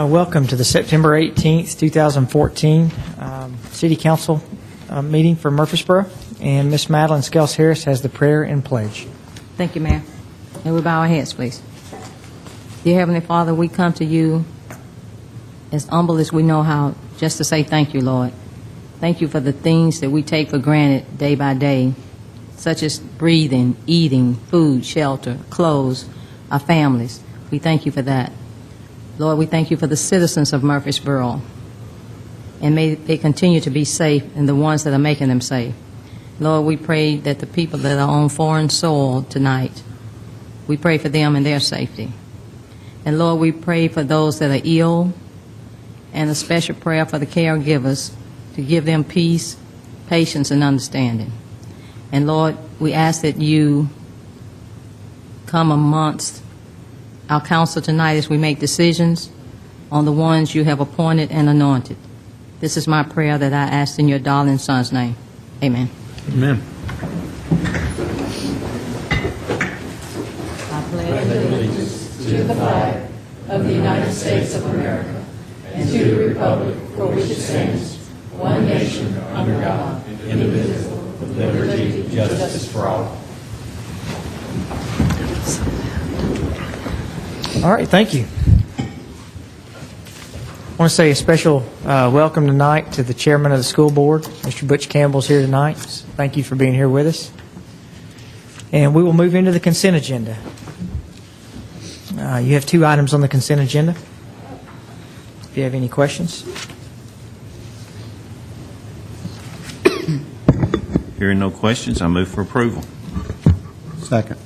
Welcome to the September 18th, 2014 City Council meeting for Murfreesboro. And Ms. Madeline Scales-Harris has the prayer and pledge. Thank you, Mayor. And we bow our heads, please. Dear Heavenly Father, we come to you as humble as we know how, just to say thank you, Lord. Thank you for the things that we take for granted day by day, such as breathing, eating, food, shelter, clothes, our families. We thank you for that. Lord, we thank you for the citizens of Murfreesboro, and may they continue to be safe and the ones that are making them safe. Lord, we pray that the people that are on foreign soil tonight, we pray for them and their safety. And Lord, we pray for those that are ill, and a special prayer for the caregivers to give them peace, patience, and understanding. And Lord, we ask that you come amongst our council tonight as we make decisions on the ones you have appointed and anointed. This is my prayer that I ask in your darling Son's name. Amen. Amen. I pledge allegiance to the flag of the United States of America and to the republic for which it stands, one nation under God, indivisible, with liberty and justice for all. All right, thank you. I want to say a special welcome tonight to the chairman of the school board. Mr. Butch Campbell's here tonight. Thank you for being here with us. And we will move into the consent agenda. You have 2 items on the consent agenda. If you have any questions. Hearing no questions, I move for approval. Second.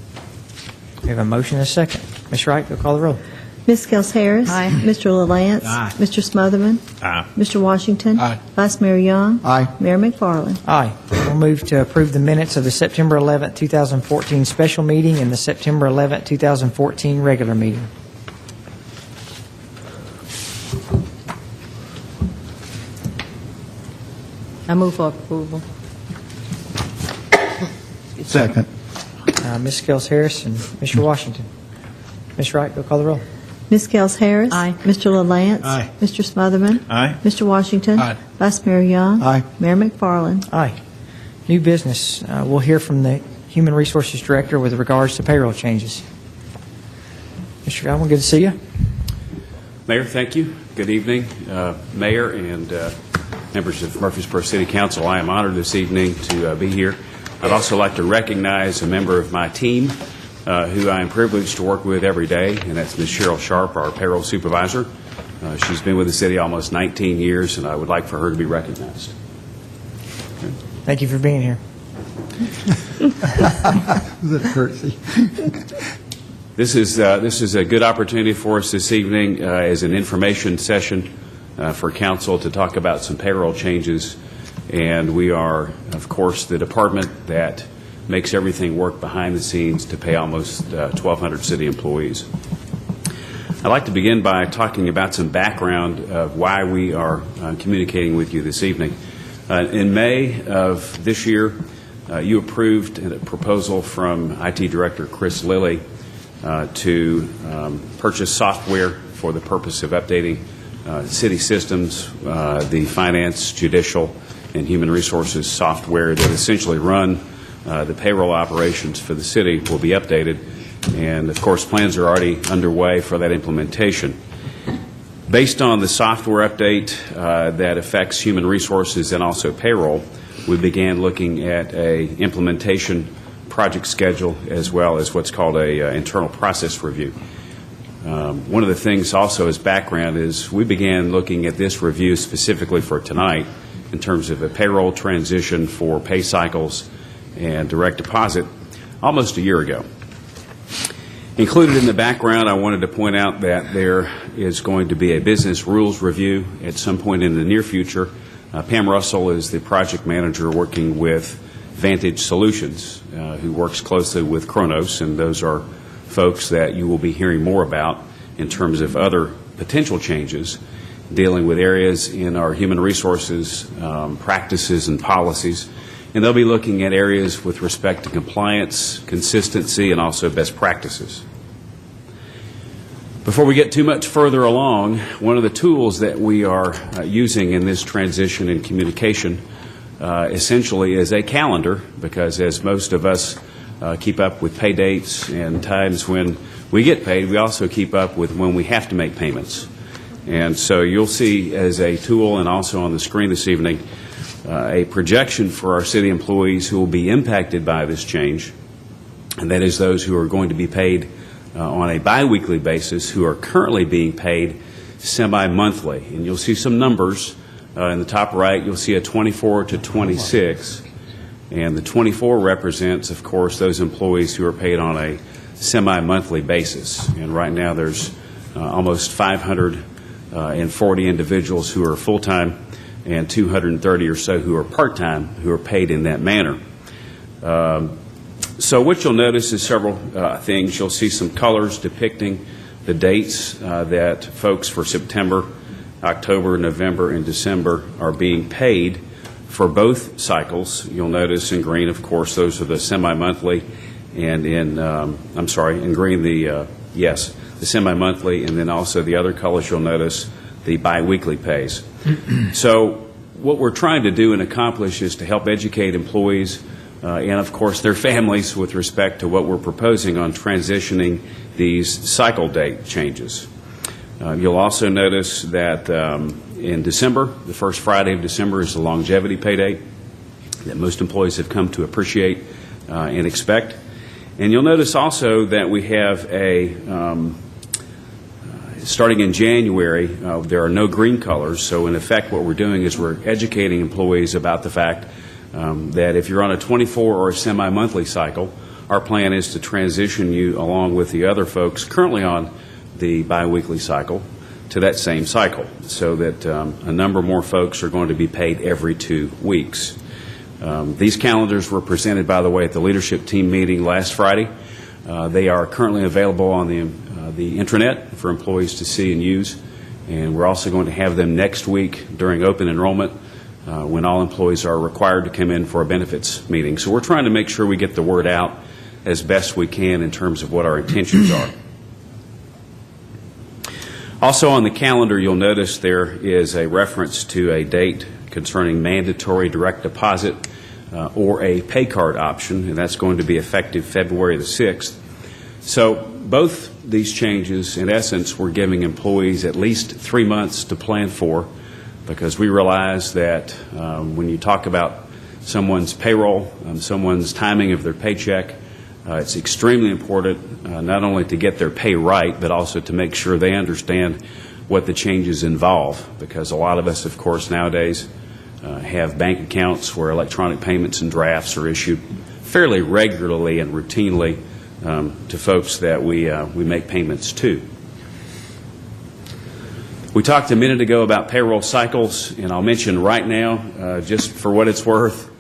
We have a motion and a second. Ms. Wright, go call the roll. Ms. Scales-Harris. Aye. Mr. LaLance. Aye. Mr. Smotherman. Aye. Mr. Washington. Aye. Vice Mayor Young. Aye. Mayor McFarland. Aye. We'll move to approve the minutes of the September 11th, 2014 special meeting and the September 11th, 2014 regular meeting. I move for approval. Second. Ms. Scales-Harris and Mr. Washington. Ms. Wright, go call the roll. Ms. Scales-Harris. Aye. Mr. LaLance. Aye. Mr. Smotherman. Aye. Mr. Washington. Aye. Vice Mayor Young. Aye. Mayor McFarland. Aye. New business. We'll hear from the Human Resources Director with regards to payroll changes. Mr. Godwin, good to see you. Mayor, thank you. Good evening, Mayor and members of Murfreesboro City Council. I am honored this evening to be here. I'd also like to recognize a member of my team who I am privileged to work with every day, and that's Ms. Cheryl Sharp, our payroll supervisor. She's been with the city almost 19 years, and I would like for her to be recognized. Thank you for being here. Is that a courtesy? This is a good opportunity for us this evening as an information session for council to talk about some payroll changes. And we are, of course, the department that makes everything work behind the scenes to pay almost 1,200 city employees. I'd like to begin by talking about some background of why we are communicating with you this evening. In May of this year, you approved a proposal from IT Director Chris Lilly to purchase software for the purpose of updating city systems, the finance, judicial, and human resources software that essentially run the payroll operations for the city will be updated. And, of course, plans are already underway for that implementation. Based on the software update that affects human resources and also payroll, we began looking at a implementation project schedule as well as what's called a internal process review. One of the things also as background is we began looking at this review specifically for tonight in terms of a payroll transition for pay cycles and direct deposit almost a year ago. Included in the background, I wanted to point out that there is going to be a business rules review at some point in the near future. Pam Russell is the project manager working with Vantage Solutions, who works closely with Kronos, and those are folks that you will be hearing more about in terms of other potential changes dealing with areas in our human resources practices and policies. And they'll be looking at areas with respect to compliance, consistency, and also best practices. Before we get too much further along, one of the tools that we are using in this transition in communication essentially is a calendar, because as most of us keep up with pay dates and times when we get paid, we also keep up with when we have to make payments. And so you'll see as a tool and also on the screen this evening a projection for our city employees who will be impacted by this change, and that is those who are going to be paid on a biweekly basis who are currently being paid semi-monthly. And you'll see some numbers in the top right. You'll see a 24 to 26, and the 24 represents, of course, those employees who are paid on a semi-monthly basis. And right now there's almost 540 individuals who are full-time and 230 or so who are part-time who are paid in that manner. So what you'll notice is several things. You'll see some colors depicting the dates that folks for September, October, November, and December are being paid for both cycles. You'll notice in green, of course, those are the semi-monthly, and in green the semi-monthly, and then also the other colors you'll notice the biweekly pays. So what we're trying to do and accomplish is to help educate employees and, of course, their families with respect to what we're proposing on transitioning these cycle date changes. You'll also notice that in December, the first Friday of December is the longevity pay date that most employees have come to appreciate and expect. And you'll notice also that we have starting in January, there are no green colors. So in effect, what we're doing is we're educating employees about the fact that if you're on a 24 or a semi-monthly cycle, our plan is to transition you along with the other folks currently on the biweekly cycle to that same cycle, so that a number more folks are going to be paid every 2 weeks. These calendars were presented, by the way, at the leadership team meeting last Friday. They are currently available on the intranet for employees to see and use, and we're also going to have them next week during open enrollment when all employees are required to come in for a benefits meeting. So we're trying to make sure we get the word out as best we can in terms of what our intentions are. Also on the calendar, you'll notice there is a reference to a date concerning mandatory direct deposit or a pay card option, and that's going to be effective February the 6th. So both these changes, in essence, we're giving employees at least 3 months to plan for, because we realize that when you talk about someone's payroll, someone's timing of their paycheck, it's extremely important not only to get their pay right, but also to make sure they understand what the changes involve, because a lot of us, of course, nowadays have bank accounts where electronic payments and drafts are issued fairly regularly and routinely to folks that we make payments to. We talked a minute ago about payroll cycles, and I'll mention right now, just for what it's worth,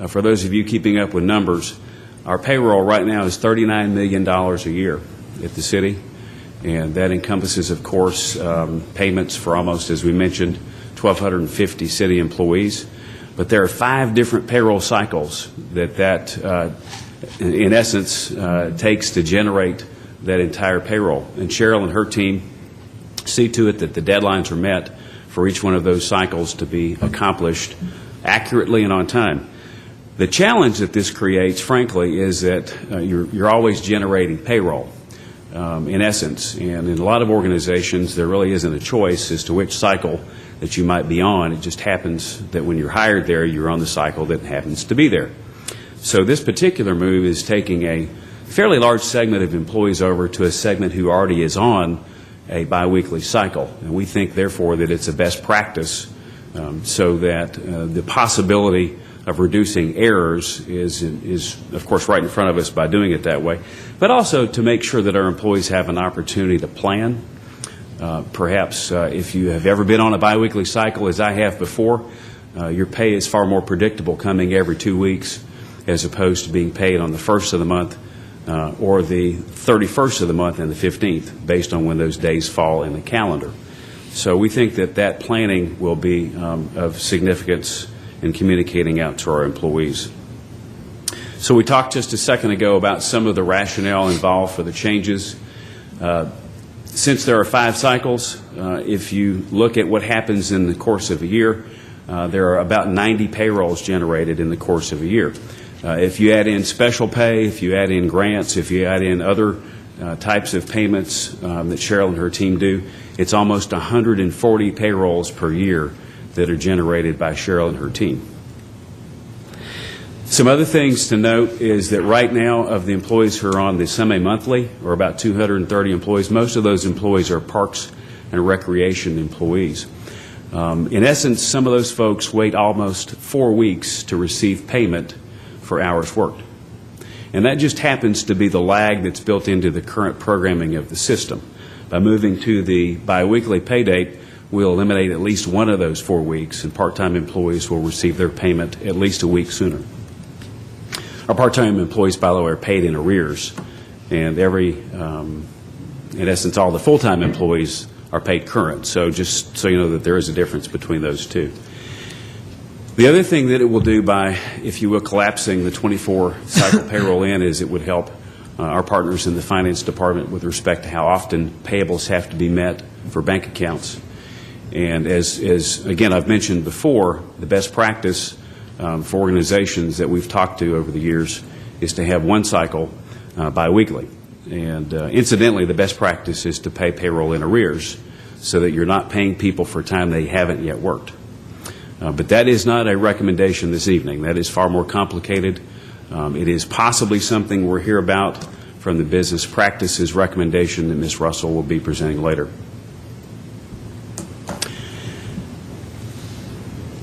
for those of you keeping up with numbers, our payroll right now is $39 million a year at the city, and that encompasses, of course, payments for almost, as we mentioned, 1,250 city employees. But there are 5 different payroll cycles that in essence, takes to generate that entire payroll. And Cheryl and her team see to it that the deadlines are met for each one of those cycles to be accomplished accurately and on time. The challenge that this creates, frankly, is that you're always generating payroll, in essence. And in a lot of organizations, there really isn't a choice as to which cycle that you might be on. It just happens that when you're hired there, you're on the cycle that happens to be there. So this particular move is taking a fairly large segment of employees over to a segment who already is on a biweekly cycle. And we think, therefore, that it's a best practice so that the possibility of reducing errors is, of course, right in front of us by doing it that way, but also to make sure that our employees have an opportunity to plan. Perhaps if you have ever been on a biweekly cycle, as I have before, your pay is far more predictable coming every 2 weeks as opposed to being paid on the 1st of the month or the 31st of the month and the 15th, based on when those days fall in the calendar. So we think that that planning will be of significance in communicating out to our employees. So we talked just a second ago about some of the rationale involved for the changes. Since there are 5 cycles, if you look at what happens in the course of a year, there are about 90 payrolls generated in the course of a year. If you add in special pay, if you add in grants, if you add in other types of payments that Cheryl and her team do, it's almost 140 payrolls per year that are generated by Cheryl and her team. Some other things to note is that right now, of the employees who are on the semi-monthly, or about 230 employees, most of those employees are parks and recreation employees. In essence, some of those folks wait almost 4 weeks to receive payment for hours worked. And that just happens to be the lag that's built into the current programming of the system. By moving to the biweekly pay date, we'll eliminate at least one of those 4 weeks, and part-time employees will receive their payment at least a week sooner. Our part-time employees, by the way, are paid in arrears, and in essence, all the full-time employees are paid current. So just so you know that there is a difference between those two. The other thing that it will do by, if you will, collapsing the 24-cycle payroll in is it would help our partners in the finance department with respect to how often payables have to be met for bank accounts. And as again, I've mentioned before, the best practice for organizations that we've talked to over the years is to have 1 cycle biweekly. And incidentally, the best practice is to pay payroll in arrears so that you're not paying people for time they haven't yet worked. But that is not a recommendation this evening. That is far more complicated. It is possibly something we'll hear about from the business practices recommendation that Ms. Russell will be presenting later.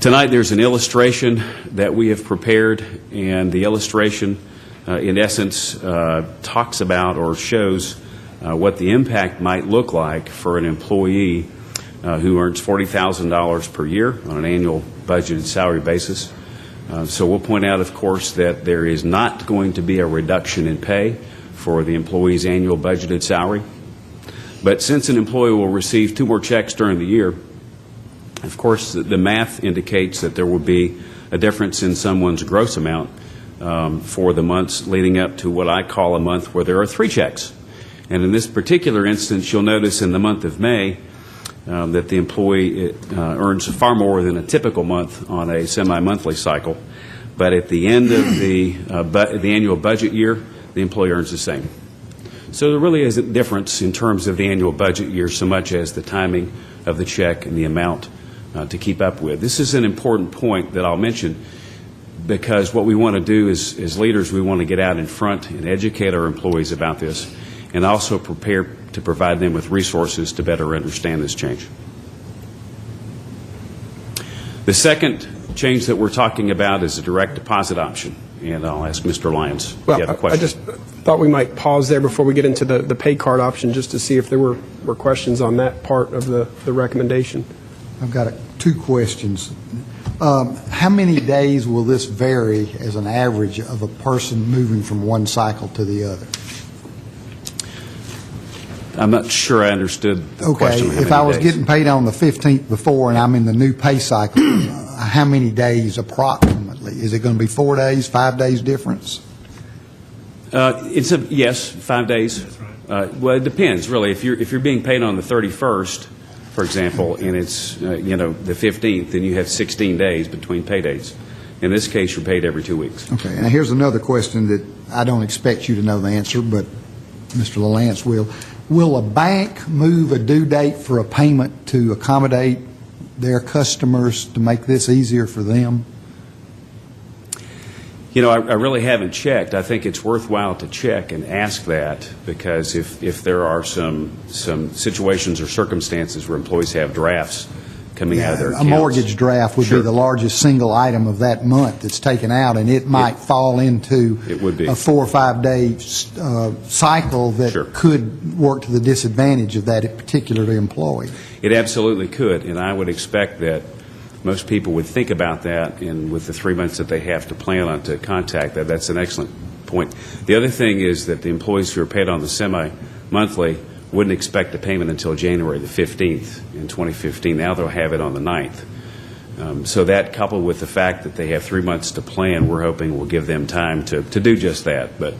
Tonight there's an illustration that we have prepared, and the illustration in essence talks about or shows what the impact might look like for an employee who earns $40,000 per year on an annual budgeted salary basis. So we'll point out, of course, that there is not going to be a reduction in pay for the employee's annual budgeted salary. But since an employee will receive 2 more checks during the year, of course, the math indicates that there will be a difference in someone's gross amount for the months leading up to what I call a month where there are 3 checks. And in this particular instance, you'll notice in the month of May that the employee earns far more than a typical month on a semi-monthly cycle. But at the end of the annual budget year, the employee earns the same. So there really isn't a difference in terms of the annual budget year so much as the timing of the check and the amount to keep up with. This is an important point that I'll mention because what we want to do is, as leaders, we want to get out in front and educate our employees about this and also prepare to provide them with resources to better understand this change. The second change that we're talking about is a direct deposit option, and I'll ask Mr. Lyons if you have a question. I just thought we might pause there before we get into the pay card option just to see if there were questions on that part of the recommendation. I've got 2 questions. How many days will this vary as an average of a person moving from one cycle to the other? I'm not sure I understood the question. Okay, if I was getting paid on the 15th before and I'm in the new pay cycle, how many days approximately? Is it going to be 4 days, 5 days difference? Yes, 5 days. Well, it depends, really. If you're being paid on the 31st, for example, and it's the 15th, then you have 16 days between pay dates. In this case, you're paid every 2 weeks. Okay, and here's another question that I don't expect you to know the answer, but Mr. LaLance will. Will a bank move a due date for a payment to accommodate their customers to make this easier for them? I really haven't checked. I think it's worthwhile to check and ask that because if there are some situations or circumstances where employees have drafts coming out of their accounts. A mortgage draft would be the largest single item of that month that's taken out, and it might fall into a 4 or 5 day cycle that could work to the disadvantage of that particular employee. It absolutely could, and I would expect that most people would think about that, and with the 3 months that they have to plan on to contact that, that's an excellent point. The other thing is that the employees who are paid on the semi-monthly wouldn't expect a payment until January the 15th in 2015. Now they'll have it on the 9th. So that, coupled with the fact that they have 3 months to plan, we're hoping will give them time to do just that. But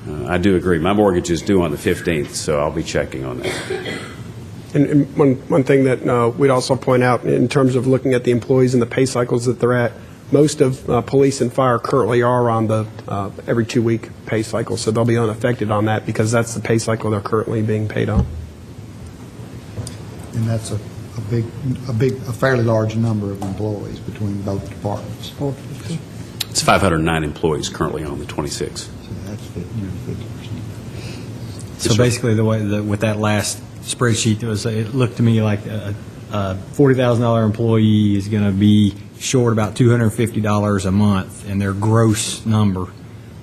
I do agree. My mortgage is due on the 15th, so I'll be checking on that. And one thing that we'd also point out in terms of looking at the employees and the pay cycles that they're at, most of police and fire currently are on the every 2-week pay cycle, so they'll be unaffected on that because that's the pay cycle they're currently being paid on. And that's a fairly large number of employees between both departments. It's 509 employees currently on the 26. So that's 50%. So basically, the way with that last spreadsheet, it looked to me like a $40,000 employee is going to be short about $250 a month in their gross number,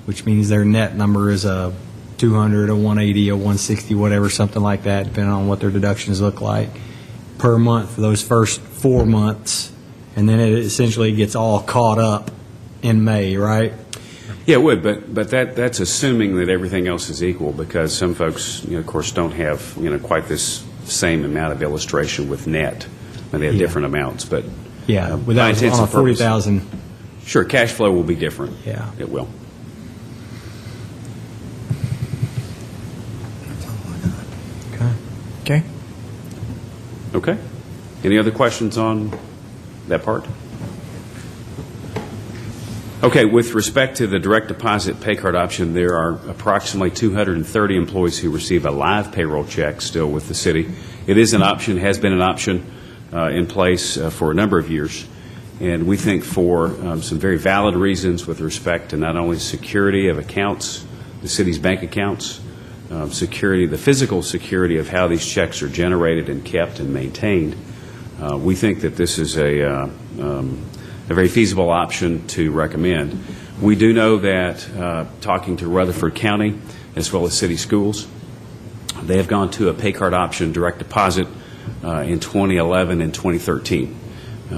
which means their net number is a 200, a 180, a 160, whatever, something like that, depending on what their deductions look like per month for those first 4 months, and then it essentially gets all caught up in May, right? Yeah, it would, but that's assuming that everything else is equal, because some folks, of course, don't have quite this same amount of illustration with net, and they have different amounts. But Yeah, by without intents on a and purposes, 40,000. sure, cash flow will be different. Yeah. It will. Okay. Okay. Any other questions on that part? Okay, with respect to the direct deposit pay card option, there are approximately 230 employees who receive a live payroll check still with the city. It is an option, has been an option in place for a number of years, and we think for some very valid reasons with respect to not only security of accounts, the city's bank accounts, security, the physical security of how these checks are generated and kept and maintained. We think that this is a very feasible option to recommend. We do know that talking to Rutherford County as well as city schools, they have gone to a pay card option direct deposit in 2011 and 2013.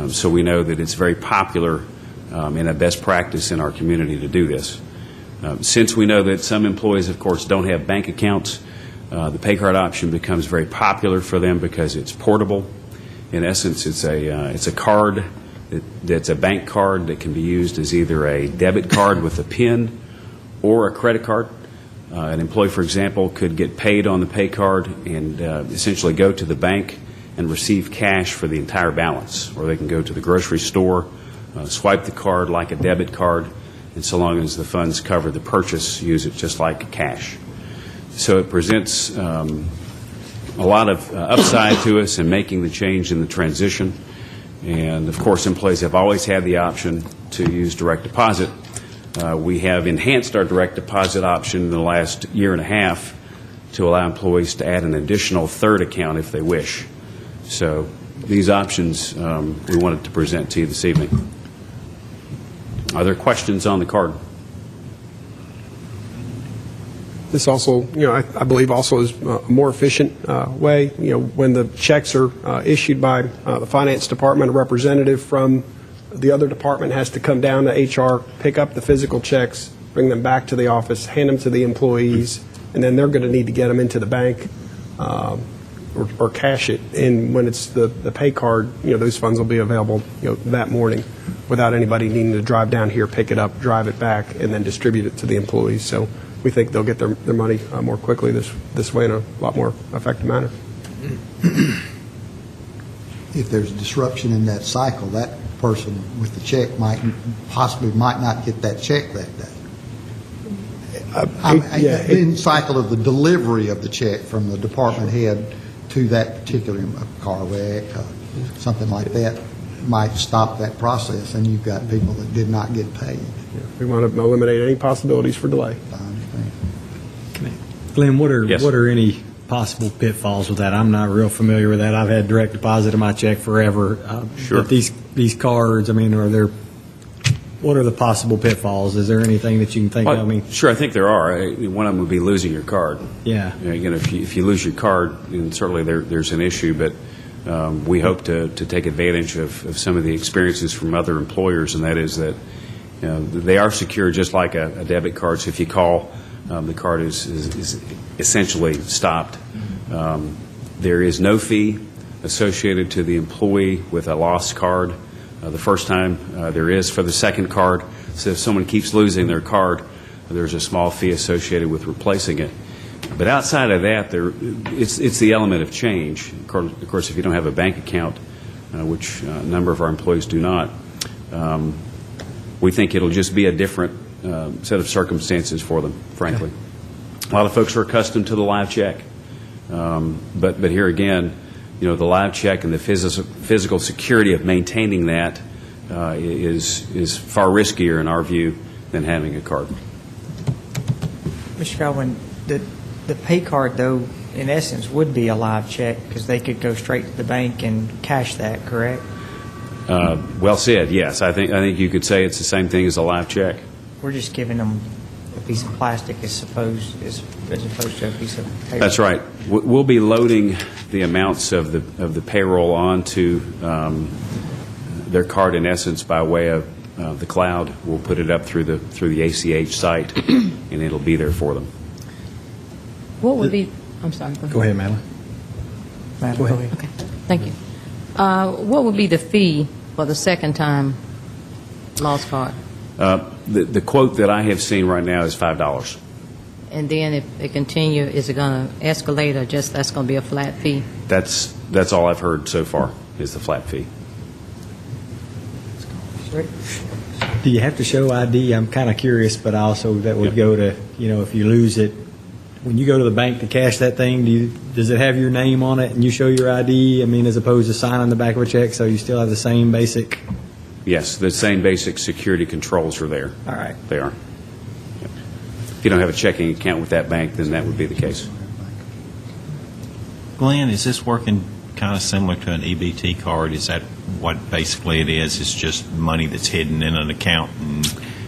So we know that it's very popular and a best practice in our community to do this. Since we know that some employees, of course, don't have bank accounts, the pay card option becomes very popular for them because it's portable. In essence, it's a card that's a bank card that can be used as either a debit card with a PIN or a credit card. An employee, for example, could get paid on the pay card and essentially go to the bank and receive cash for the entire balance, or they can go to the grocery store, swipe the card like a debit card, and so long as the funds cover the purchase, use it just like cash. So it presents a lot of upside to us in making the change in the transition. And, of course, employees have always had the option to use direct deposit. We have enhanced our direct deposit option in the last year and a half to allow employees to add an additional third account if they wish. So these options we wanted to present to you this evening. Are there questions on the card? This also, I believe also is a more efficient way. When the checks are issued by the finance department, a representative from the other department has to come down to HR, pick up the physical checks, bring them back to the office, hand them to the employees, and then they're going to need to get them into the bank or cash it. And when it's the pay card, those funds will be available that morning without anybody needing to drive down here, pick it up, drive it back, and then distribute it to the employees. So we think they'll get their money more quickly this way in a lot more effective manner. If there's disruption in that cycle, that person with the check might not get that check that day. In cycle of the delivery of the check from the department head to that particular car wreck, something like that might stop that process, and you've got people that did not get paid. We want to eliminate any possibilities for delay. Glenn, what are Yes. what are any possible pitfalls with that? I'm not real familiar with that. I've had direct deposit in my check forever. Sure. But these cards, what are the possible pitfalls? Is there anything that you can think of? Sure, I think there are. One of them would be losing your card. Yeah. If you lose your card, then certainly there's an issue, but we hope to take advantage of some of the experiences from other employers, and that is that they are secure just like a debit card. So if you call, the card is essentially stopped. There is no fee associated to the employee with a lost card. The first time there is for the second card. So if someone keeps losing their card, There's a small fee associated with replacing it. But outside of that, it's the element of change. Of course, if you don't have a bank account, which a number of our employees do not, we think it'll just be a different set of circumstances for them, frankly. A lot of folks are accustomed to the live check. But here again, the live check and the physical security of maintaining that is far riskier in our view than having a card. Mr. Godwin, the pay card, though, in essence, would be a live check because they could go straight to the bank and cash that, correct? Well said, yes. I think you could say it's the same thing as a live check. We're just giving them a piece of plastic as opposed to a piece of paper. That's right. We'll be loading the amounts of the payroll onto their card, in essence, by way of the cloud. We'll put it up through the ACH site, and it'll be there for them. What would be, I'm sorry. Go ahead, Madeline. Madam, go ahead. Okay, thank you. What would be the fee for the second time lost card? The quote that I have seen right now is $5. And then if they continue, is it going to escalate or just that's going to be a flat fee? That's all I've heard so far is the flat fee. Do you have to show ID? I'm kind of curious, but also that would go to, if you lose it, when you go to the bank to cash that thing, does it have your name on it and you show your ID? I mean, as opposed to signing the back of a check, so you still have the same basic? Yes, the same basic security controls are there. All right. They are. Yep. If you don't have a checking account with that bank, then that would be the case. Glenn, is this working kind of similar to an EBT card? Is that what basically it is? It's just money that's hidden in an account and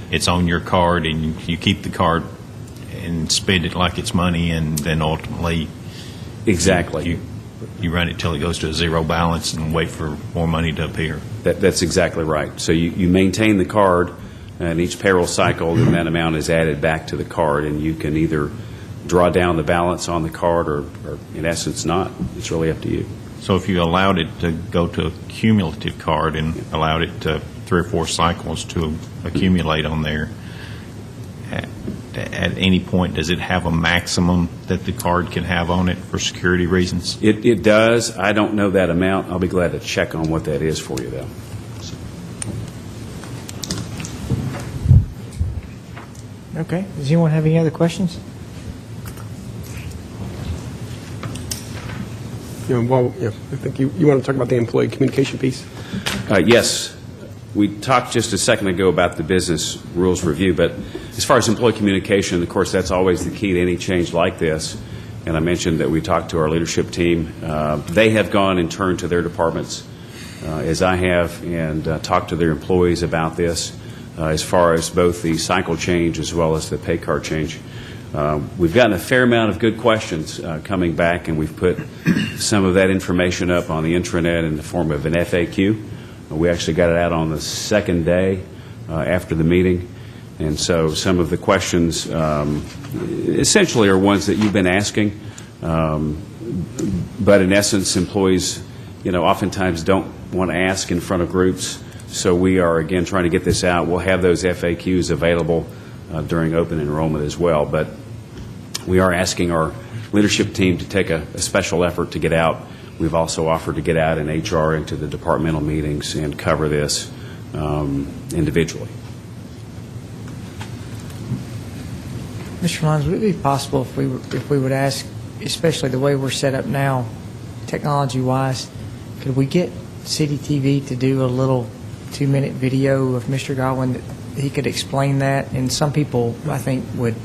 it's on your card and you keep the card and spend it like it's money, and then ultimately Exactly. you run it till it goes to a zero balance and wait for more money to appear. That's exactly right. So you maintain the card, and each payroll cycle, then that amount is added back to the card, and you can either draw down the balance on the card or in essence, not. It's really up to you. So if you allowed it to go to a cumulative card and allowed it to 3 or 4 cycles to accumulate on there, at any point, does it have a maximum that the card can have on it for security reasons? It does. I don't know that amount. I'll be glad to check on what that is for you, though. Okay. Does anyone have any other questions? I think you want to talk about the employee communication piece. Yes. We talked just a second ago about the business rules review, but as far as employee communication, of course, that's always the key to any change like this. And I mentioned that we talked to our leadership team. They have gone and turned to their departments, as I have, and talked to their employees about this, as far as both the cycle change as well as the pay card change. We've gotten a fair amount of good questions coming back, and we've put some of that information up on the intranet in the form of an FAQ. We actually got it out on the second day after the meeting. And so some of the questions essentially are ones that you've been asking. But in essence, employees, oftentimes don't want to ask in front of groups. So we are, again, trying to get this out. We'll have those FAQs available during open enrollment as well. But we are asking our leadership team to take a special effort to get out. We've also offered to get out in HR into the departmental meetings and cover this individually. Mr. Lyons, would it be possible if we would ask, especially the way we're set up now, technology-wise, could we get City TV to do a little 2-minute video of Mr. Godwin that he could explain that? And some people, I think, would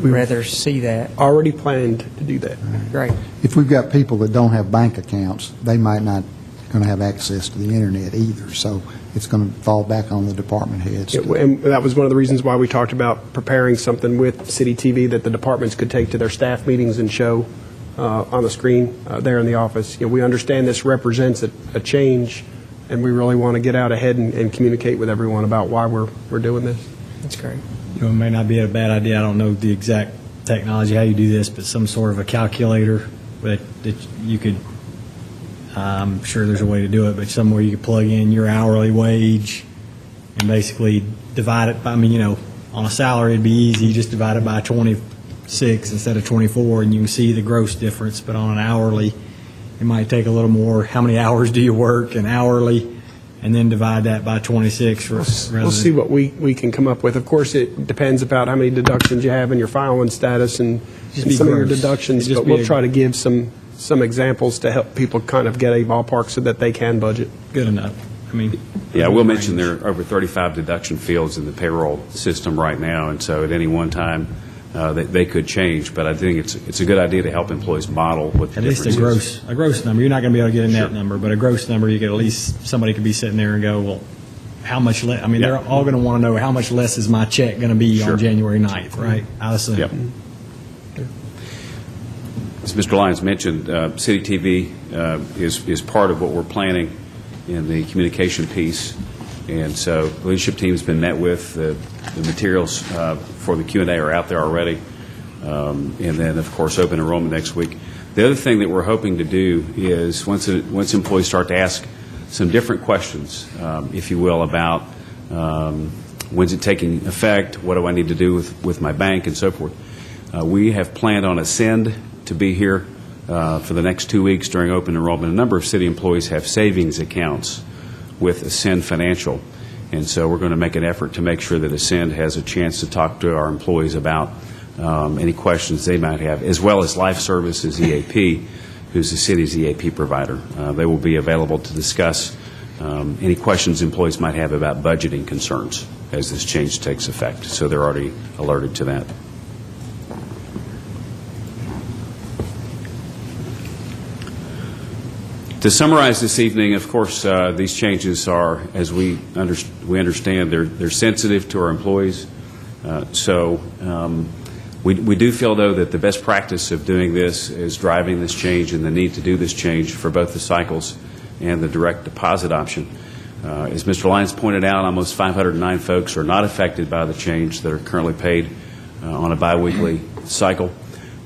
rather see that. Already planned to do that. Great. If we've got people that don't have bank accounts, they might not going to have access to the internet either, so it's going to fall back on the department heads. And that was one of the reasons why we talked about preparing something with City TV that the departments could take to their staff meetings and show on the screen there in the office. We understand this represents a change, and we really want to get out ahead and communicate with everyone about why we're doing this. That's great. It may not be a bad idea. I don't know the exact technology, how you do this, but some sort of a calculator that you could, I'm sure there's a way to do it, but somewhere you could plug in your hourly wage and basically divide it by, On a salary, it'd be easy, you just divide it by 26 instead of 24, and you can see the gross difference. But on an hourly, it might take a little more. How many hours do you work an hourly? And then divide that by 26. We'll see what we can come up with. Of course, it depends about how many deductions you have in your filing status and some of your deductions, but we'll try to give some examples to help people kind of get a ballpark so that they can budget. Good enough. I mean, Yeah, I will mention there are over 35 deduction fields in the payroll system right now, and so at any one time, they could change, but I think it's a good idea to help employees model what the at least difference is. a gross number. You're not going to be able to get a net Sure. number, but a gross number, you could at least, somebody could be sitting there and go, well, how much less? I mean, Yeah. they're all going to want to know how much less is my check going to be Sure. on January 9th, right? I assume. Yep. As Mr. Lyons mentioned, City TV is part of what we're planning in the communication piece, and so the leadership team has been met with. The materials for the Q&A are out there already, and then, of course, open enrollment next week. The other thing that we're hoping to do is once employees start to ask some different questions, if you will, about when's it taking effect, what do I need to do with my bank, and so forth. We have planned on Ascend to be here for the next 2 weeks during open enrollment. A number of city employees have savings accounts with Ascend Financial, and so we're going to make an effort to make sure that Ascend has a chance to talk to our employees about any questions they might have, as well as Life Services EAP, who's the city's EAP provider. They will be available to discuss any questions employees might have about budgeting concerns as this change takes effect. So they're already alerted to that. To summarize this evening, of course, these changes are, as we understand, they're sensitive to our employees. We do feel, though, that the best practice of doing this is driving this change and the need to do this change for both the cycles and the direct deposit option. As Mr. Lyons pointed out, almost 509 folks are not affected by the change that are currently paid on a biweekly cycle.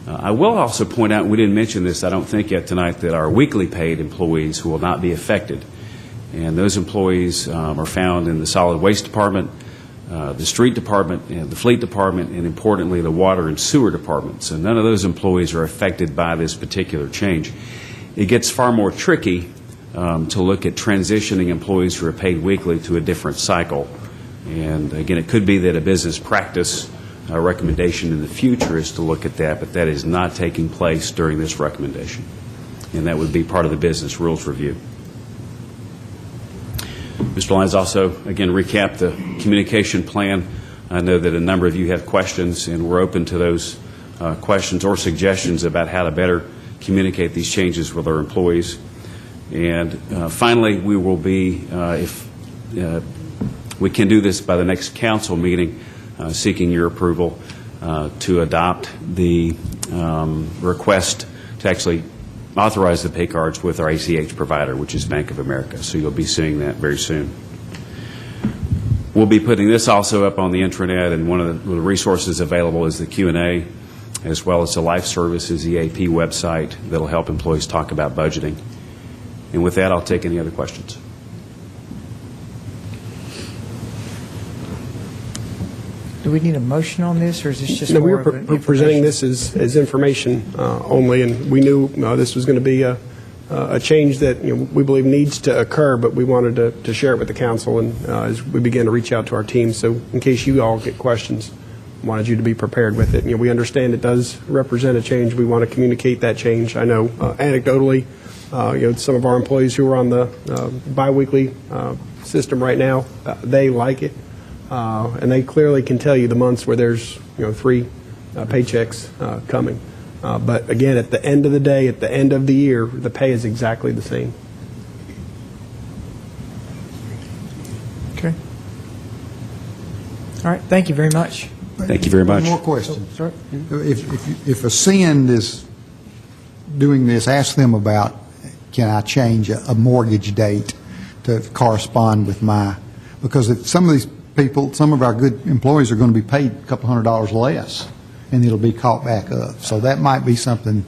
I will also point out, we didn't mention this, I don't think yet tonight, that our weekly paid employees will not be affected. And those employees are found in the solid waste department, the street department, and the fleet department, and importantly, the water and sewer department. So none of those employees are affected by this particular change. It gets far more tricky to look at transitioning employees who are paid weekly to a different cycle. And again, it could be that a business practice recommendation in the future is to look at that, but that is not taking place during this recommendation. And that would be part of the business rules review. Mr. Lyons also, again, recapped the communication plan. I know that a number of you have questions, and we're open to those questions or suggestions about how to better communicate these changes with our employees. And finally, we will be, if we can do this by the next council meeting, seeking your approval to adopt the request to actually authorize the pay cards with our ACH provider, which is Bank of America. So you'll be seeing that very soon. We'll be putting this also up on the intranet, and one of the resources available is the Q&A, as well as the Life Services EAP website that will help employees talk about budgeting. And with that, I'll take any other questions. Do we need a motion on this, or is this just No, we more were of an presenting information? this as information only, and we knew this was going to be a change that we believe needs to occur, but we wanted to share it with the council and as we began to reach out to our team. So in case you all get questions, wanted you to be prepared with it. We understand it does represent a change. We want to communicate that change. I know anecdotally, some of our employees who are on the biweekly system right now, they like it. And they clearly can tell you the months where there's 3 paychecks coming. But again, at the end of the day, at the end of the year, the pay is exactly the same. Okay. All right, thank you very much. Thank you very much. One more question. Sorry? If Ascend is doing this, ask them about, can I change a mortgage date to correspond with my, because if some of these people, some of our good employees are going to be paid a couple $100 less, and it'll be caught back up. So that might be something,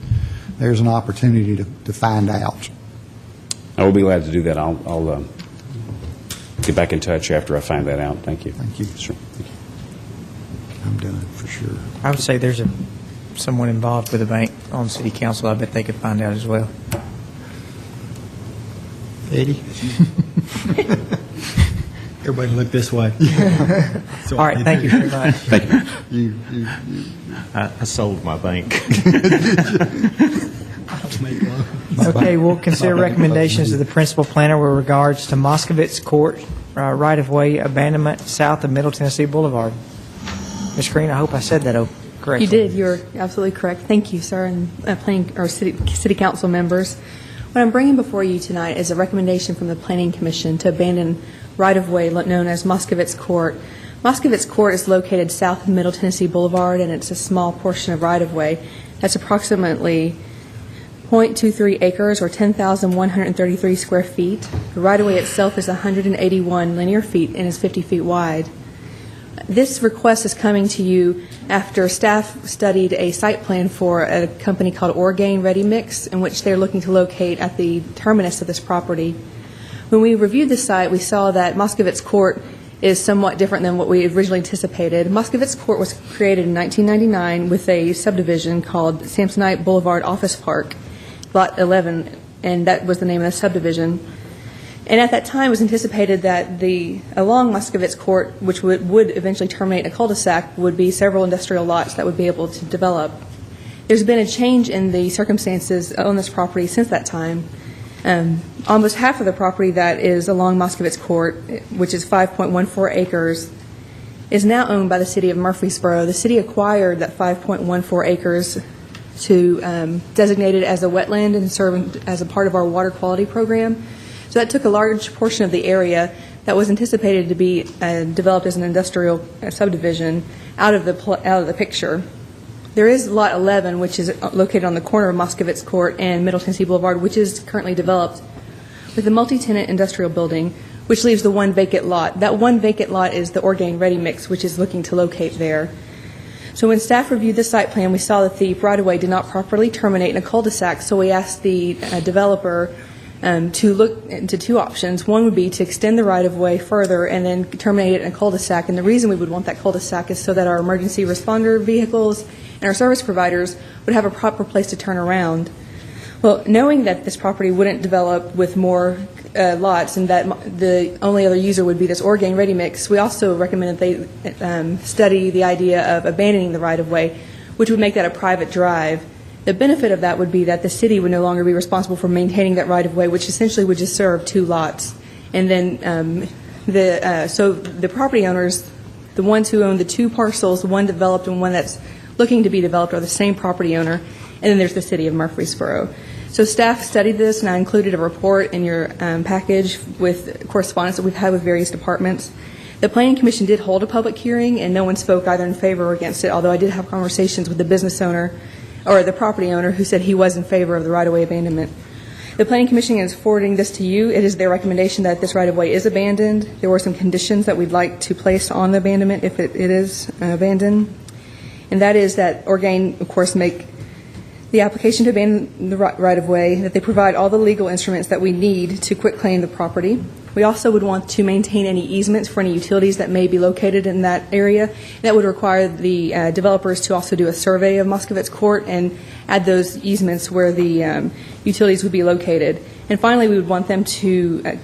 there's an opportunity to find out. I will be glad to do that. I'll get back in touch after I find that out. Thank you. Thank you. Sure. Thank you. done, for sure. I would say there's someone involved with the bank on city council. I bet they could find out as well. Eddie? Everybody look this way. All right, thank you very much. Thank you. I sold my bank. Okay, we'll consider recommendations to the principal planner with regards to Moskovitz Court right-of-way abandonment south of Middle Tennessee Boulevard. Ms. Green, I hope I said that correctly. You did. You're absolutely correct. Thank you, sir, and planning or city council members. What I'm bringing before you tonight is a recommendation from the Planning Commission to abandon right-of-way known as Moskovitz Court. Moskovitz Court is located south of Middle Tennessee Boulevard, and it's a small portion of right-of-way. That's approximately 0.23 acres or 10,133 square feet. The right-of-way itself is 181 linear feet and is 50 feet wide. This request is coming to you after staff studied a site plan for a company called Orgain Ready Mix, in which they're looking to locate at the terminus of this property. When we reviewed the site, we saw that Moskovitz Court is somewhat different than what we originally anticipated. Moskovitz Court was created in 1999 with a subdivision called Samsonite Boulevard Office Park, Lot 11, and that was the name of the subdivision. And at that time, it was anticipated that along Moskovitz Court, which would eventually terminate in a cul-de-sac, would be several industrial lots that would be able to develop. There's been a change in the circumstances on this property since that time. Almost half of the property that is along Moskovitz Court, which is 5.14 acres, is now owned by the city of Murfreesboro. The city acquired that 5.14 acres to designate it as a wetland and serve as a part of our water quality program. So that took a large portion of the area that was anticipated to be developed as an industrial subdivision out of the picture. There is Lot 11, which is located on the corner of Moskovitz Court and Middle Tennessee Boulevard, which is currently developed with a multi-tenant industrial building, which leaves the one vacant lot. That one vacant lot is the Orgain Ready Mix, which is looking to locate there. So when staff reviewed the site plan, we saw that the right-of-way did not properly terminate in a cul-de-sac, so we asked the developer to look into two options. One would be to extend the right-of-way further and then terminate it in a cul-de-sac. And the reason we would want that cul-de-sac is so that our emergency responder vehicles and our service providers would have a proper place to turn around. Well, knowing that this property wouldn't develop with more lots and that the only other user would be this Orgain Ready Mix, we also recommend that they study the idea of abandoning the right-of-way, which would make that a private drive. The benefit of that would be that the city would no longer be responsible for maintaining that right-of-way, which essentially would just serve two lots. And then so the property owners, the ones who own the two parcels, the one developed and one that's looking to be developed, are the same property owner. And then there's the city of Murfreesboro. So staff studied this, and I included a report in your package with correspondence that we've had with various departments. The Planning Commission did hold a public hearing, and no one spoke either in favor or against it, although I did have conversations with the business owner or the property owner who said he was in favor of the right-of-way abandonment. The Planning Commission is forwarding this to you. It is their recommendation that this right-of-way is abandoned. There were some conditions that we'd like to place on the abandonment if it is abandoned, and that is that Orgain, of course, make the application to abandon the right-of-way, that they provide all the legal instruments that we need to quitclaim the property. We also would want to maintain any easements for any utilities that may be located in that area. That would require the developers to also do a survey of Moskovitz Court and add those easements where the utilities would be located. And finally, we would want them to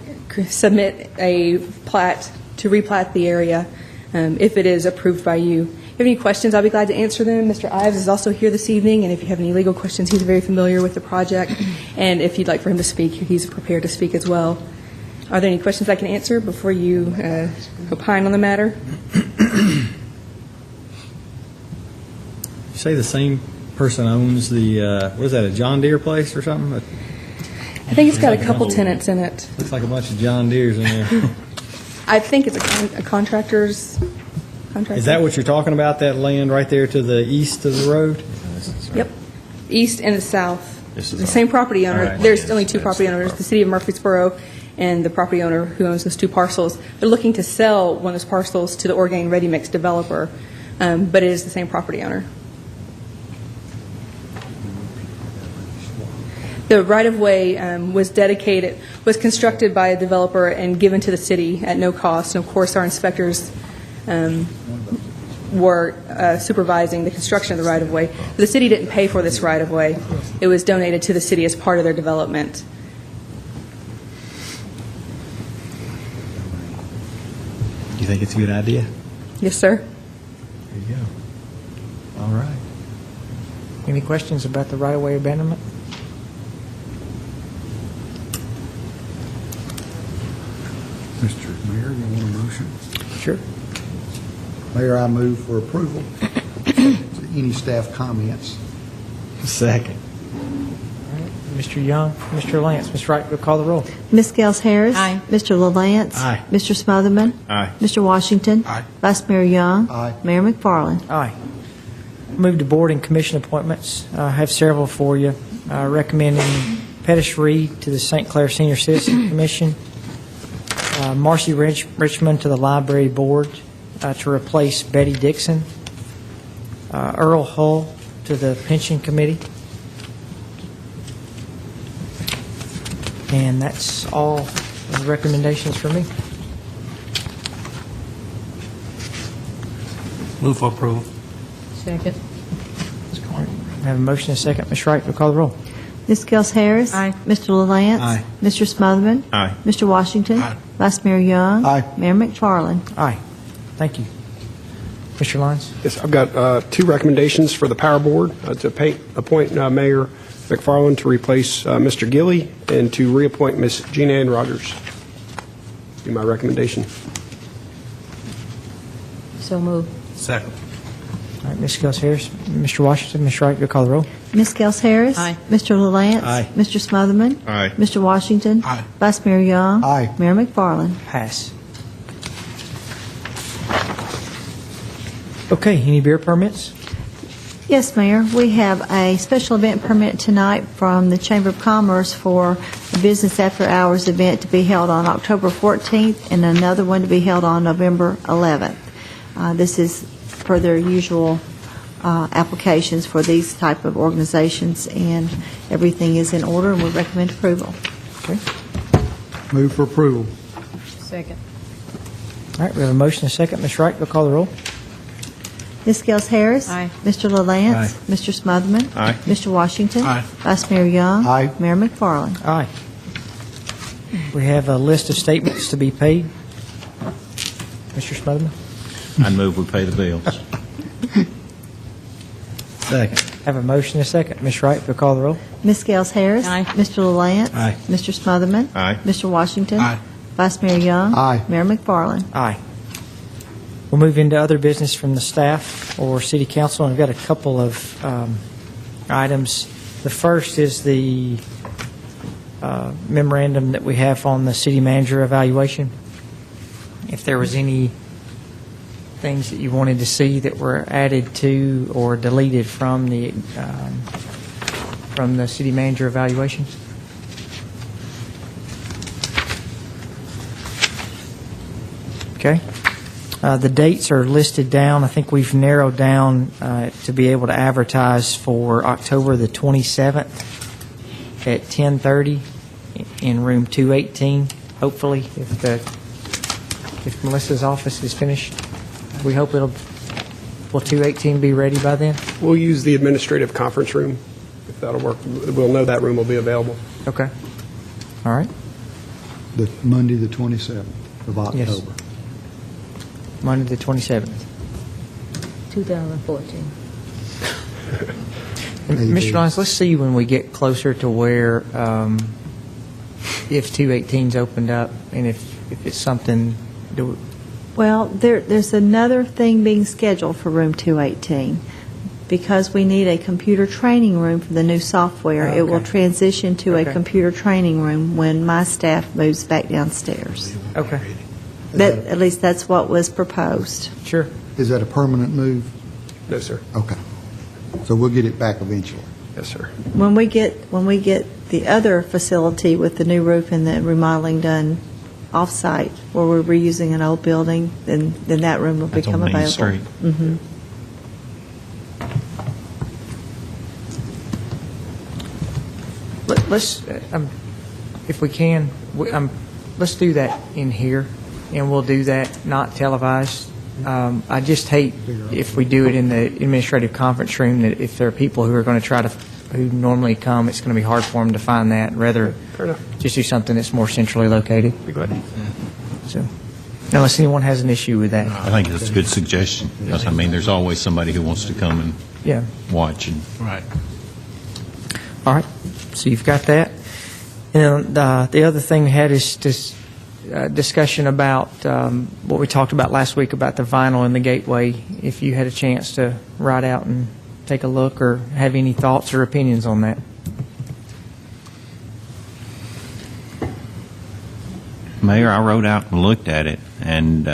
submit a plat to replat the area if it is approved by you. If you have any questions, I'll be glad to answer them. Mr. Ives is also here this evening, and if you have any legal questions, he's very familiar with the project. And if you'd like for him to speak, he's prepared to speak as well. Are there any questions I can answer before you opine on the matter? You say the same person owns the, what is that, a John Deere place or something? I think it's got a couple tenants in it. Looks like a bunch of John Deeres in there. I think it's a contractor's contractor. Is that what you're talking about, that land right there to the east of the road? Yep. East and the south. This is The same property owner. All right. There's only two property owners, the city of Murfreesboro and the property owner who owns those two parcels. They're looking to sell one of those parcels to the Orgain Ready Mix developer, but it is the same property owner. The right-of-way was constructed by a developer and given to the city at no cost. And of course, our inspectors were supervising the construction of the right-of-way. The city didn't pay for this right-of-way. It was donated to the city as part of their development. You think it's a good idea? Yes, sir. There you go. All right. Any questions about the right-of-way abandonment? Mr. Mayor, you want a motion? Sure. Mayor, I move for approval. Any staff comments? Second. Mr. Young, Mr. Lance, Ms. Wright, will call the roll. Ms. Gels Harris. Aye. Mr. LaLance. Aye. Mr. Smotherman. Aye. Mr. Washington. Aye. Vice Mayor Young. Aye. Mayor McFarland. Aye. Move to board and commission appointments. I have several for you. Recommending Pettis Reed to the St. Clair Senior Citizen Commission, Marcy Richmond to the Library Board to replace Betty Dixon, Earl Hull to the Pension Committee. And that's all the recommendations for me. Move for approval. Second. I have a motion and a second. Ms. Wright, will call the roll. Ms. Gels Harris. Aye. Mr. LaLance. Aye. Mr. Smotherman. Aye. Mr. Washington. Aye. Vice Mayor Young. Aye. Mayor McFarland. Aye. Thank you. Mr. Lyons? Yes, I've got two recommendations for the Power Board to appoint Mayor McFarland to replace Mr. Gilly and to reappoint Ms. Jean Ann Rogers. Be my recommendation. So moved. Second. All right, Ms. Gels Harris, Mr. Washington, Ms. Wright, will call the roll. Ms. Gels Harris. Aye. Mr. LaLance. Aye. Mr. Smotherman. Aye. Mr. Washington. Aye. Vice Mayor Young. Aye. Mayor McFarland. Pass. Okay, any beer permits? Yes, Mayor. We have a special event permit tonight from the Chamber of Commerce for a business after-hours event to be held on October 14th and another one to be held on November 11th. This is per their usual applications for these type of organizations, and everything is in order, and we recommend approval. Okay. Move for approval. Second. All right, we have a motion and a second. Ms. Wright, will call the roll. Ms. Gels Harris. Aye. Mr. LaLance. Aye. Mr. Smotherman. Aye. Mr. Washington. Aye. Vice Mayor Young. Aye. Mayor McFarland. Aye. We have a list of statements to be paid. Mr. Smotherman? I'd move we pay the bills. Second. Have a motion and a second. Ms. Wright, will call the roll. Ms. Gels Harris. Aye. Mr. LaLance. Aye. Mr. Smotherman. Aye. Mr. Washington. Aye. Vice Mayor Young. Aye. Mayor McFarland. Aye. We'll move into other business from the staff or city council, and I've got a couple of items. The first is the memorandum that we have on the city manager evaluation. If there was any things that you wanted to see that were added to or deleted from the city manager evaluation. Okay. The dates are listed down. I think we've narrowed down to be able to advertise for October the 27th at 10:30 in room 218, hopefully, if Melissa's office is finished. We hope will 218 be ready by then? We'll use the administrative conference room, if that'll work. We'll know that room will be available. Okay. All right. The Monday, the 27th of Yes. October. Monday, the 27th. 2014. Mr. Lyons, let's see when we get closer to where, if 218's opened up, and if it's something, Well, there's another thing being scheduled for room 218. Because we need a computer training room for the new software, it will Okay. transition to a Okay. computer training room when my staff moves back downstairs. okay, At least that's what was proposed. sure. Is that a permanent move? No, sir. Okay. So we'll get it back eventually. Yes, sir. When we get the other facility with the new roof and the remodeling done off-site, where we're reusing an old building, then that room will That's on become Main available. Street. Mm-hmm. Let's, if we can, let's do that in here, and we'll do that not televised I just hate if we do it in the administrative conference room, that if there are people who are going to who normally come, it's going to be hard for them to find that. Rather, Fair enough. just do something that's more centrally located. Be glad. So, unless anyone has an issue with that. I think that's a good suggestion, because, I mean, there's always somebody who wants to come and Yeah. watch. And Right. All right. So you've got that. And the other thing we had is this discussion about what we talked about last week about the vinyl in the gateway. If you had a chance to ride out and take a look or have any thoughts or opinions on that. Mayor, I rode out and looked at it, and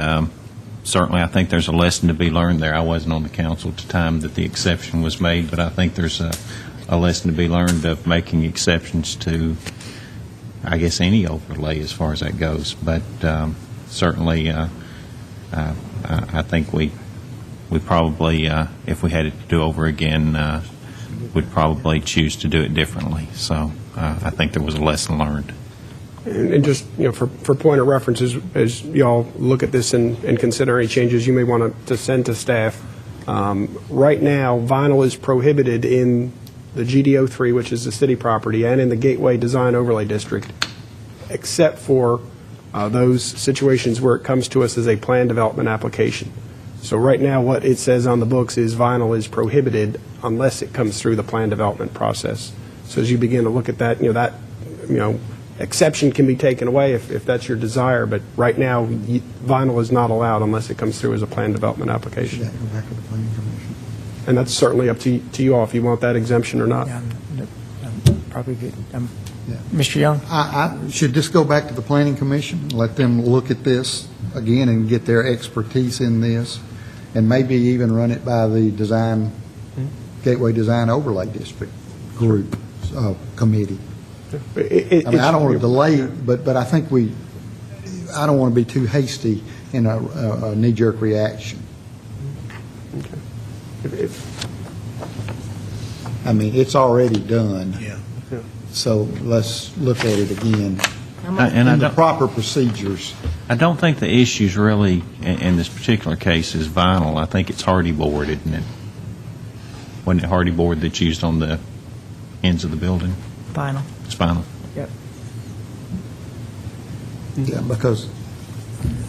certainly I think there's a lesson to be learned there. I wasn't on the council at the time that the exception was made, but I think there's a lesson to be learned of making exceptions to, I guess, any overlay as far as that goes. But certainly, I think we probably, if we had it to do over again, would probably choose to do it differently. So I think there was a lesson learned. And just, for point of reference, as y'all look at this and consider any changes you may want to send to staff, right now, vinyl is prohibited in the GDO3, which is the city property, and in the Gateway Design Overlay District, except for those situations where it comes to us as a plan development application. So right now, what it says on the books is vinyl is prohibited unless it comes through the plan development process. So as you begin to look at that, exception can be taken away if that's your desire, but right now, vinyl is not allowed unless it comes through as a plan development application. Should that go back to the planning commission? And that's certainly up to you all if you want that exemption or not. Yeah, I'm probably good. Yeah. Mr. Young? I should this go back to the planning commission, let them look at this again and get their expertise in this, and maybe even run it by the Gateway Design Overlay District group committee. I don't want to delay, but I think I don't want to be too hasty in a knee-jerk reaction. Okay. I mean, it's already done. Yeah. So let's look at it again. And in the proper procedures. I don't think the issue's really, in this particular case, is vinyl. I think it's hardy board, isn't it? Wasn't it hardy board that's used on the ends of the building? Final. It's vinyl. Yep. Yeah, because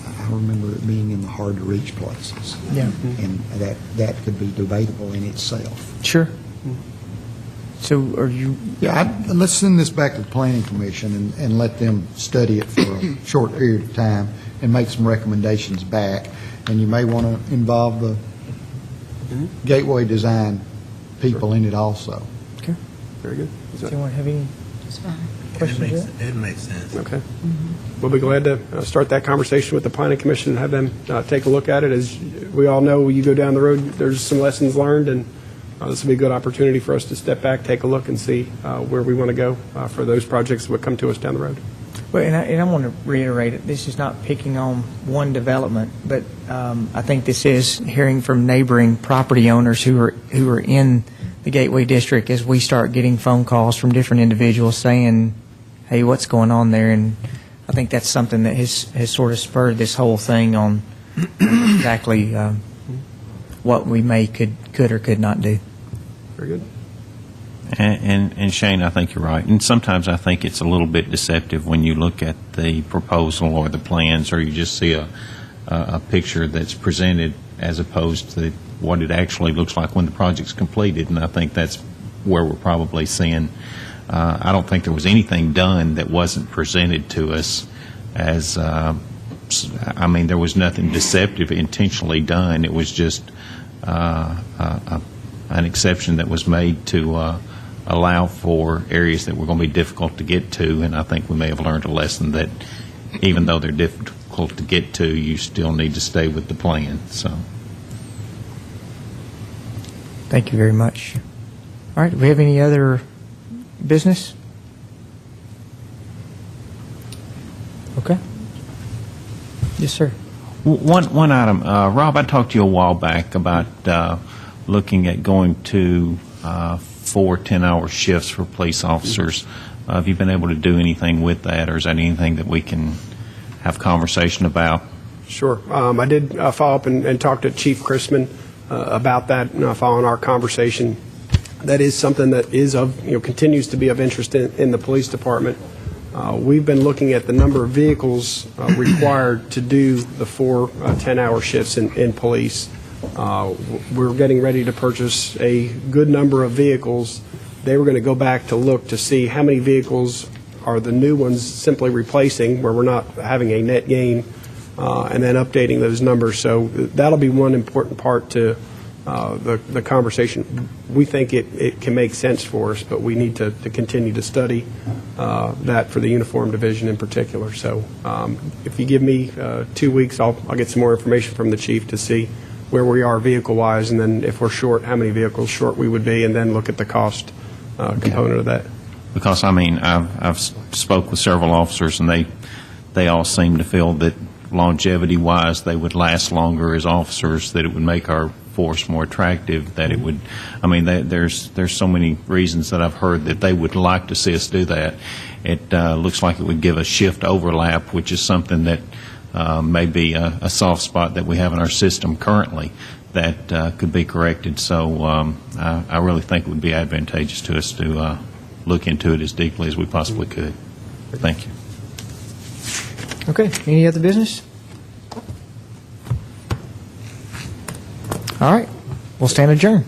I remember it being in the hard-to-reach places. Yeah. And that could be debatable in itself. Sure. So are you, Yeah, let's send this back to the planning commission and let them study it for a short period of time and make some recommendations back. And you may want to involve the Gateway Design people in it also. okay. Very good. Do you want to have any questions? with that? It makes sense. Okay. We'll be glad to start that conversation with the planning commission and have them take a look at it. As we all know, you go down the road, there's some lessons learned, and this will be a good opportunity for us to step back, take a look, and see where we want to go for those projects that would come to us down the road. Well, and I want to reiterate it. This is not picking on one development, but I think this is hearing from neighboring property owners who are in the Gateway District as we start getting phone calls from different individuals saying, hey, what's going on there? And I think that's something that has sort of spurred this whole thing on exactly what we could or could not do. Very good. And Shane, I think you're right. And sometimes I think it's a little bit deceptive when you look at the proposal or the plans, or you just see a picture that's presented as opposed to what it actually looks like when the project's completed. And I think that's where we're probably seeing. I don't think there was anything done that wasn't presented to us as. I mean, there was nothing deceptive intentionally done. It was just an exception that was made to allow for areas that were going to be difficult to get to, and I think we may have learned a lesson that even though they're difficult to get to, you still need to stay with the plan. So, Thank you very much. All right, do we have any other business? Okay. Yes, sir. one item, Rob, I talked to you a while back about looking at going to 4 10-hour shifts for police officers. Have you been able to do anything with that, or is that anything that we can have conversation about? Sure. I did follow up and talk to Chief Chrisman about that following our conversation. That is something that is continues to be of interest in the police department. We've been looking at the number of vehicles required to do the 4 10-hour shifts in police. We're getting ready to purchase a good number of vehicles. They were going to go back to look to see how many vehicles are the new ones simply replacing, where we're not having a net gain, and then updating those numbers. So that'll be one important part to the conversation. We think it can make sense for us, but we need to continue to study that for the uniform division in particular. So if you give me 2 weeks, I'll get some more information from the chief to see where we are vehicle-wise, and then if we're short, how many vehicles short we would be, and then look at the cost component of that. Because, I mean, I've spoke with several officers, and they all seem to feel that longevity-wise, they would last longer as officers, that it would make our force more attractive, that it would, I mean, there's so many reasons that I've heard that they would like to see us do that. It looks like it would give a shift overlap, which is something that may be a soft spot that we have in our system currently that could be corrected. So I really think it would be advantageous to us to look into it as deeply as we possibly could. Thank you. Okay, any other business? All right, we'll stand adjourned.